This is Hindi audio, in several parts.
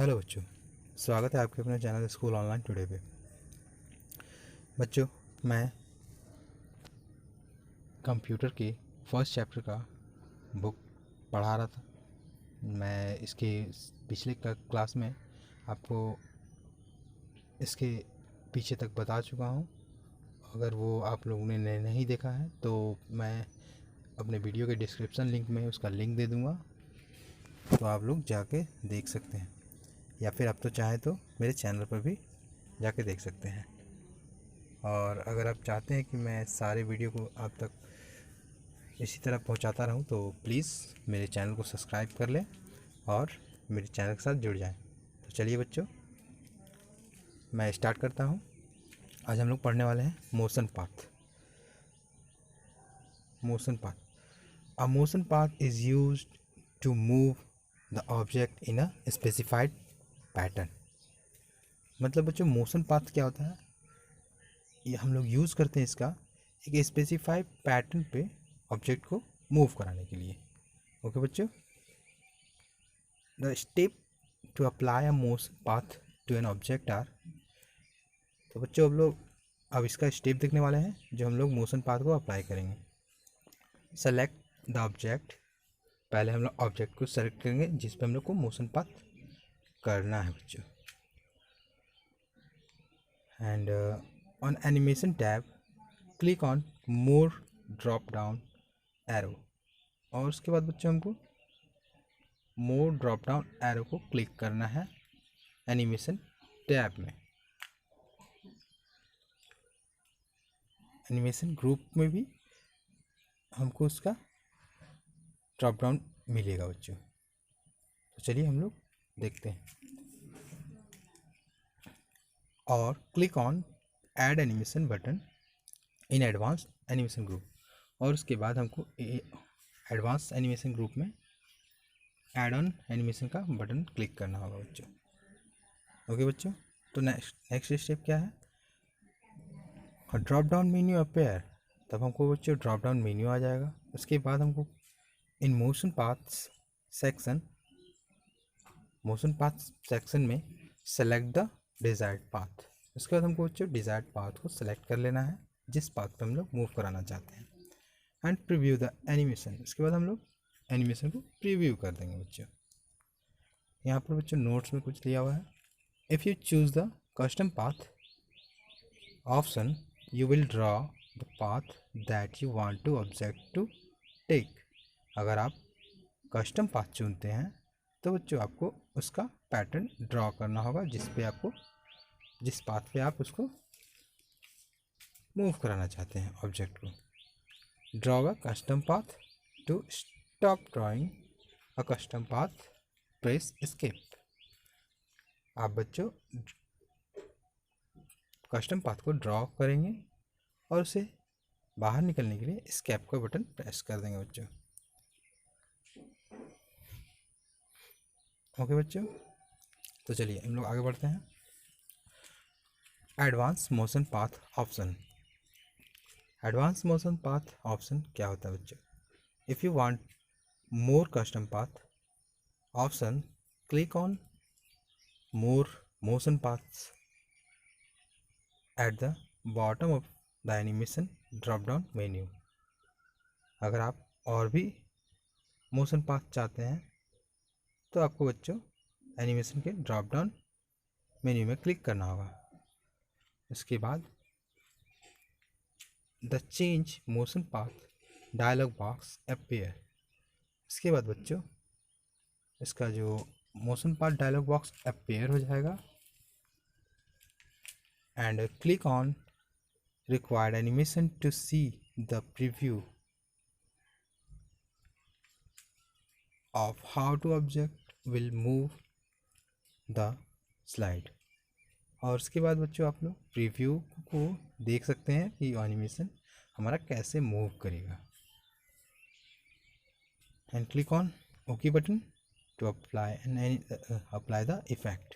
हेलो बच्चों, स्वागत है आपके अपने चैनल स्कूल ऑनलाइन टुडे पे। बच्चों, मैं कंप्यूटर के फर्स्ट चैप्टर का बुक पढ़ा रहा था। मैं इसके पिछले क्लास में आपको इसके पीछे तक बता चुका हूँ। अगर वो आप लोगों ने नहीं देखा है तो मैं अपने वीडियो के डिस्क्रिप्शन लिंक में उसका लिंक दे दूँगा, तो आप लोग जाके देख सकते हैं, या फिर आप तो चाहें तो मेरे चैनल पर भी जाके देख सकते हैं। और अगर आप चाहते हैं कि मैं सारे वीडियो को आप तक इसी तरह पहुंचाता रहूं तो प्लीज़ मेरे चैनल को सब्सक्राइब कर लें और मेरे चैनल के साथ जुड़ जाएं। तो चलिए बच्चों, मैं स्टार्ट करता हूं। आज हम लोग पढ़ने वाले हैं motion path. Motion path, a motion path is used to move the object in a specified pattern. मतलब बच्चों, मोशन पाथ क्या होता है? ये हम लोग यूज़ करते हैं इसका एक स्पेसिफाइड पैटर्न पे ऑब्जेक्ट को मूव कराने के लिए। ओके बच्चों, the step to apply a motion path to an object are. तो बच्चों, अब इसका स्टेप देखने वाले हैं जो हम लोग मोशन पाथ को अप्लाई करेंगे। सेलेक्ट द ऑब्जेक्ट, पहले हम लोग ऑब्जेक्ट को सेलेक्ट करेंगे जिस पे हम लोग को मोशन पाथ करना है बच्चों। And on animation tab click on more drop down arrow, और उसके बाद बच्चों हमको मोर ड्रॉप डाउन एरो को क्लिक करना है एनिमेशन टैब में। एनिमेशन ग्रुप में भी हमको उसका ड्रॉप डाउन मिलेगा बच्चों। तो चलिए हम लोग देखते हैं। और click on add animation button in advance animation group, और उसके बाद हमको एडवांस एनिमेशन ग्रुप में ऐड ऑन एनिमेशन का बटन क्लिक करना होगा बच्चों। ओके बच्चों, तो नेक्स्ट स्टेप क्या है? ड्रॉप डाउन मेन्यू अपेयर, तब हमको बच्चों ड्रॉप डाउन मेन्यू आ जाएगा। उसके बाद हमको in motion paths section, motion path section में सेलेक्ट द डिज़ायर्ड पाथ। उसके बाद हमको बच्चों डिज़ायर्ड पाथ को सेलेक्ट कर लेना है जिस पाथ पे हम लोग मूव कराना चाहते हैं, एंड प्रीव्यू द एनिमेशन। उसके बाद हम लोग एनिमेशन को प्रीव्यू कर देंगे बच्चों। यहाँ पर बच्चों नोट्स में कुछ लिया हुआ है। If you choose the custom path option you will draw the path that you want to object to take। अगर आप कस्टम पाथ चुनते हैं तो बच्चों आपको उसका पैटर्न ड्रॉ करना होगा जिस पाथ पे आप उसको मूव कराना चाहते हैं ऑब्जेक्ट को। Draw a custom path, to stop drawing a custom path press escape. आप बच्चों कस्टम पाथ को ड्रॉ करेंगे और उसे बाहर निकलने के लिए एस्केप का बटन प्रेस कर देंगे बच्चों। ओके बच्चों, तो चलिए हम लोग आगे बढ़ते हैं। Advance motion path option. Advance motion path option क्या होता है बच्चों? If you want more custom path option, click on more motion paths at the bottom of the animation drop down menu. अगर आप और भी मोशन पाथ चाहते हैं तो आपको बच्चों एनिमेशन के ड्रॉप डाउन मेन्यू में क्लिक करना होगा। इसके बाद the change motion path dialog box appear. इसके बाद बच्चों इसका जो motion path dialog box appear हो जाएगा, and click on required animation to see the preview of how to object will move the slide. और उसके बाद बच्चों आप लोग प्रीव्यू को देख सकते हैं कि एनिमेशन हमारा कैसे मूव करेगा। And click on okay button to apply the effect.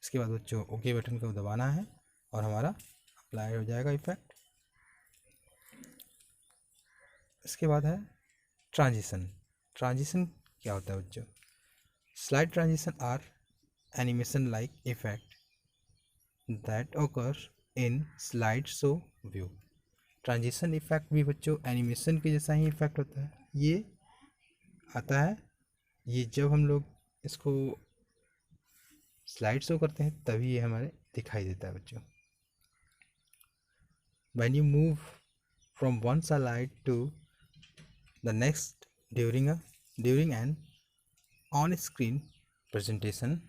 इसके बाद बच्चों ओके बटन को दबाना है और हमारा अप्लाई हो जाएगा इफेक्ट। इसके बाद है ट्रांजिशन। ट्रांजिशन क्या होता है बच्चों? Slide transition are animation like effect that occurs in slideshow view। Transition effect भी बच्चों एनिमेशन के जैसा ही इफेक्ट होता है, ये आता है, ये जब हम लोग इसको स्लाइड शो करते हैं तभी ये हमारे दिखाई देता है बच्चों। When you move from one slide to the next during an on screen presentation,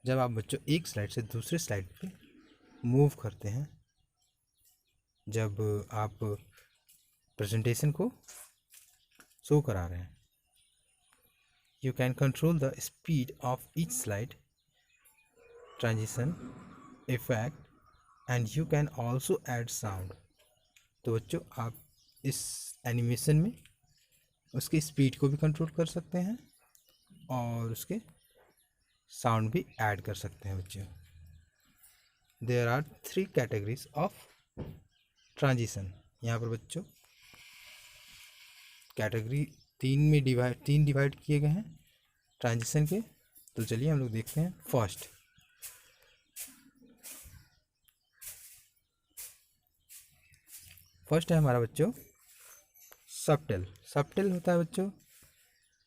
जब आप बच्चों एक स्लाइड से दूसरे स्लाइड पे मूव करते हैं, जब आप प्रेजेंटेशन को शो करा रहे हैं, you can control the speed of each slide, transition, effect and you can also add sound। तो बच्चों आप इस एनिमेशन में उसकी स्पीड को भी कंट्रोल कर सकते हैं और उसके साउंड भी ऐड कर सकते हैं बच्चों। There are 3 categories of transition. यहाँ पर बच्चों कैटेगरी तीन डिवाइड किए गए हैं ट्रांजिशन के। तो चलिए हम लोग देखते हैं। फर्स्ट है हमारा बच्चों सबटल होता है बच्चों।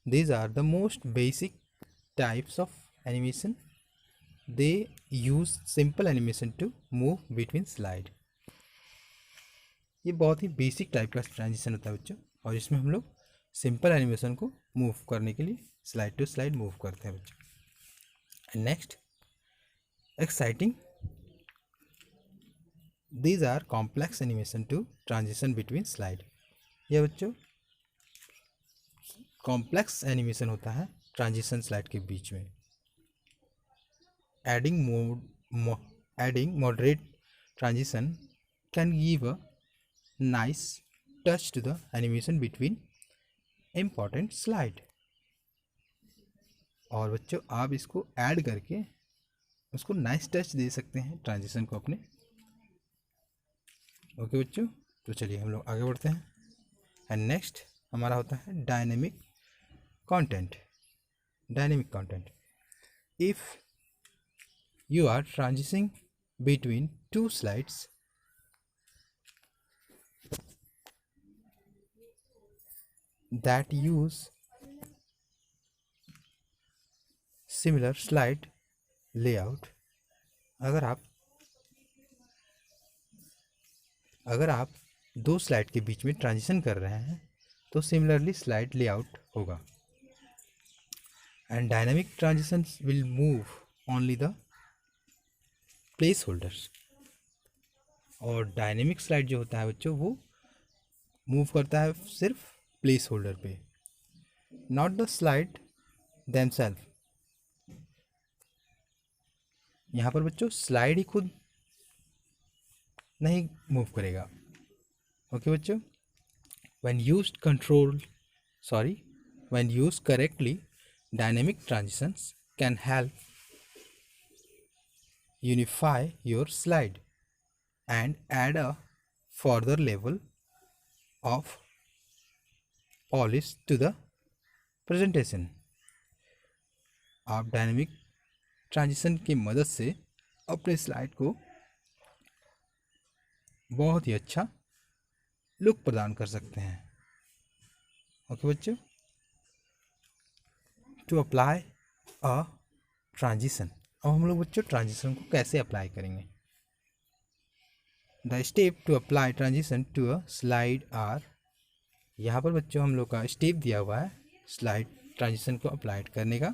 These are the most basic types of animation. They use simple animation to move between slide. ये बहुत ही बेसिक टाइप का ट्रांजिशन होता है बच्चों, और इसमें हम लोग सिंपल एनिमेशन को मूव करने के लिए स्लाइड टू स्लाइड मूव करते हैं बच्चों। Next exciting. These are complex animation to transition between slide। यह बच्चों कॉम्प्लेक्स एनिमेशन होता है ट्रांजिशन स्लाइड के बीच में। Adding moderate transition can give a nice touch to the animation between important slide. और बच्चों आप इसको ऐड करके उसको नाइस टच दे सकते हैं ट्रांजिशन को अपने। ओके बच्चों, तो चलिए हम लोग आगे बढ़ते हैं। एंड नेक्स्ट हमारा होता है dynamic content. If you are transitioning between 2 slides that use similar slide layout. अगर आप 2 स्लाइड के बीच में ट्रांजिशन कर रहे हैं तो सिमिलरली स्लाइड लेआउट होगा। And dynamic transition will move only the place holders. और डायनेमिक स्लाइड जो होता है बच्चों वो मूव करता है सिर्फ प्लेस होल्डर पे, नॉट द स्लाइड देमसेल्फ। यहाँ पर बच्चों स्लाइड ही खुद नहीं मूव करेगा। ओके बच्चों, when used correctly, dynamic transitions can help unify your slide and add a further level of polish to the presentation। आप डायनेमिक ट्रांजिशन की मदद से अपने स्लाइड को बहुत ही अच्छा लुक प्रदान कर सकते हैं। ओके बच्चों, टू अप्लाई अ ट्रांजिशन। अब हम लोग बच्चों ट्रांजिशन को कैसे अप्लाई करेंगे। The step to apply transition to a slide are. यहाँ पर बच्चों हम लोग का स्टेप दिया हुआ है स्लाइड ट्रांजिशन को अप्लाई करने का।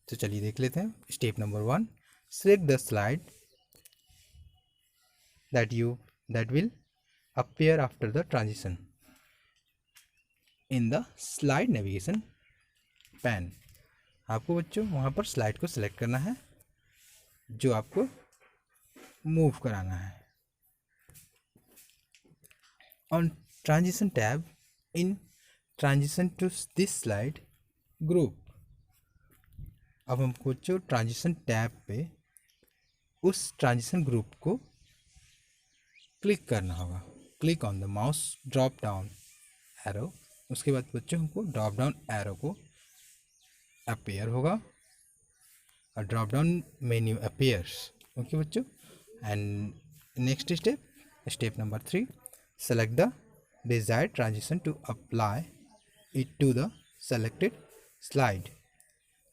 तो चलिए देख लेते हैं। Step number 1, select the slide that will appear after the transition in the slide navigation pane। आपको बच्चों वहाँ पर स्लाइड को सिलेक्ट करना है जो आपको मूव कराना है। On transition tab in transition to this slide group। अब हमको जो ट्रांजिशन टैब पे उस ट्रांजिशन ग्रुप को क्लिक करना होगा। Click on the mouse drop down arrow. उसके बाद बच्चों हमको ड्रॉप डाउन एरो को अपेयर होगा। a drop down menu appears. Okay बच्चों, and next step number 3, select the desired transition to apply it to the selected slide.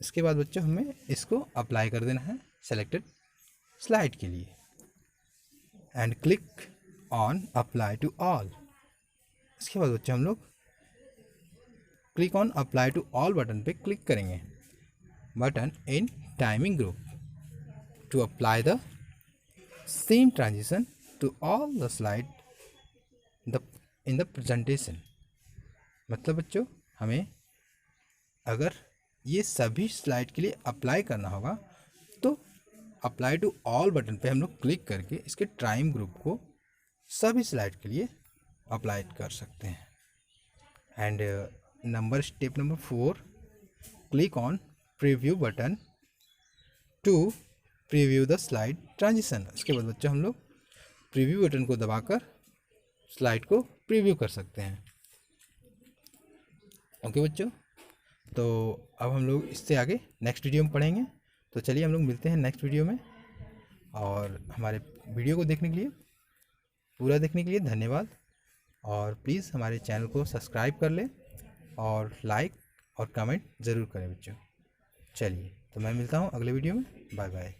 इसके बाद बच्चों हमें इसको अप्लाई कर देना है सेलेक्टेड स्लाइड के लिए, and click on apply to all. इसके बाद बच्चों हम लोग click on apply to all button पे क्लिक करेंगे, button in timing group, to apply the same transition to all the slide in the presentation. मतलब बच्चों हमें अगर ये सभी स्लाइड के लिए अप्लाई करना होगा तो अप्लाई टू ऑल बटन पे हम लोग क्लिक करके इसके टाइम ग्रुप को सभी स्लाइड के लिए अप्लाई कर सकते हैं. And step number 4, click on preview button to preview the slide transition. इसके बाद बच्चों हम लोग प्रीव्यू बटन को दबाकर स्लाइड को प्रीव्यू कर सकते हैं. ओके बच्चों, तो अब हम लोग इससे आगे नेक्स्ट वीडियो में पढ़ेंगे. तो चलिए हम लोग मिलते हैं नेक्स्ट वीडियो में, और हमारे वीडियो को देखने के लिए, पूरा देखने के लिए धन्यवाद. और प्लीज़ हमारे चैनल को सब्सक्राइब कर लें और लाइक और कमेंट ज़रूर करें बच्चों. चलिए तो मैं मिलता हूँ अगले वीडियो में. Bye bye.